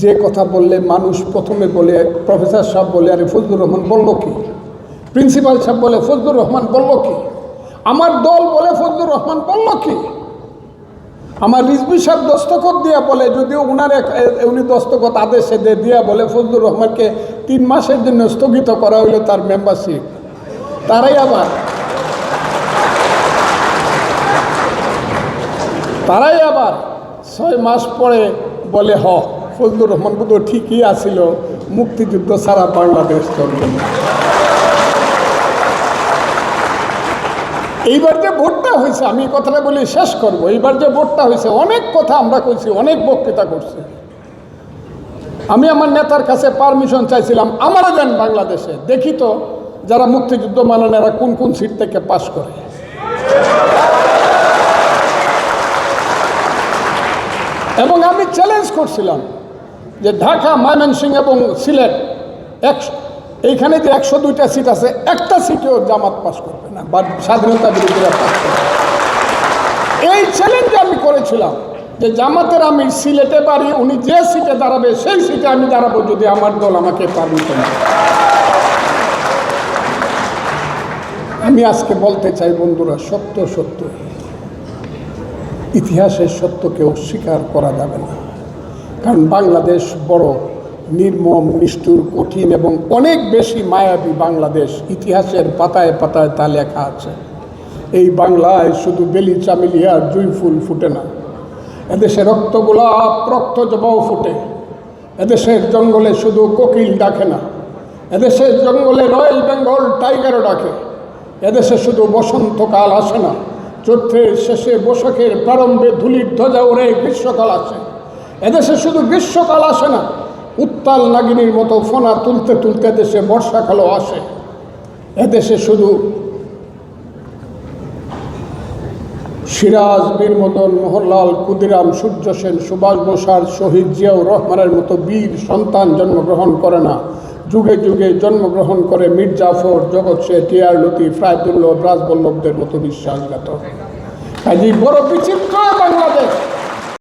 যে কথা বললে মানুষ প্রথমে বলে প্রফেসর সাহেব বলে আরে ফজলুর রহমান বলল কি, প্রিন্সিপাল সাহেব বলে ফজলুর রহমান বলল কি, আমার দল বলে ফজলুর রহমান বলল কি, আমার রিজভী সাহেব দস্তখত দিয়া বলে, যদিও উনি দস্তখত আদেশে দিয়া বলে ফজলুর রহমানকে 3 মাসের জন্য স্থগিত করা হইল তার মেম্বারশিপ। তারাই আবার 6 মাস পরে বলে ফজলুর রহমান বোধ ঠিকই আছিল, মুক্তিযুদ্ধ ছাড়া বাংলাদেশ চলবে না। এইবার যে ভোটটা হয়েছে, আমি কথাটা বলি শেষ করব, এইবার যে ভোটটা হয়েছে অনেক কথা আমরা কইছি, অনেক বক্তৃতা করছি। আমি আমার নেতার কাছে পারমিশন চাইছিলাম আমারও দেন বাংলাদেশে, দেখি তো যারা মুক্তিযুদ্ধ মানেন এরা কোন কোন সিট থেকে পাশ করে। এবং আমি চ্যালেঞ্জ করছিলাম যে ঢাকা, ময়মনসিংহ এবং সিলেট এইখানে যে 102টা সিট আছে, একটা সিটেও জামাত পাস করবে না বা স্বাধীনতা বিরোধীরা পাস করবে। এই চ্যালেঞ্জ আমি করেছিলাম যে জামাতের আমি সিলেটে বাড়ি, উনি যে সিটে দাঁড়াবে সেই সিটে আমি দাঁড়াবো যদি আমার দল আমাকে পারমিশন দেয়। আমি আজকে বলতে চাই বন্ধুরা, সত্য ইতিহাসের সত্যকে অস্বীকার করা যাবে না। কারণ বাংলাদেশ বড় নির্মম, নিষ্ঠুর, কঠিন এবং অনেক বেশি মায়াবী বাংলাদেশ। ইতিহাসের পাতায় পাতায় তা লেখা আছে। এই বাংলায় শুধু বেলি চামেলি আর জুঁই ফুল ফুটে না, এদেশে রক্ত গোলাপ, রক্ত জবাও ফুটে। এদেশের জঙ্গলে শুধু কোকিল ডাকে না, এদেশের জঙ্গলে রয়্যাল বেঙ্গল টাইগারও ডাকে। এদেশে শুধু বসন্তকাল আসে না, চৈত্রের শেষে বৈশাখের প্রারম্ভে ধুলির ধ্বজা ওড়ে গ্রীষ্মকাল আসে। এদেশে শুধু গ্রীষ্মকাল আসে না, উত্তাল নাগিনীর মতো ফোনা তুলতে তুলতে দেশে বর্ষাকালও আসে। এদেশে শুধু সিরাজ, বীর মদন, মোহনলাল, ক্ষুদিরাম, সূর্য সেন, সুভাষ বোসার, শহীদ জিয়াউর রহমানের মতো বীর সন্তান জন্মগ্রহণ করে না, যুগে যুগে জন্মগ্রহণ করে মীর জাফর, জগৎ শেঠ, টিআর লতিফ, রায়দুল্লাহ, রাজবল্লভদের মতো বিশ্বাসঘাতক। কাজেই বড় বিচিত্র বাংলাদেশ।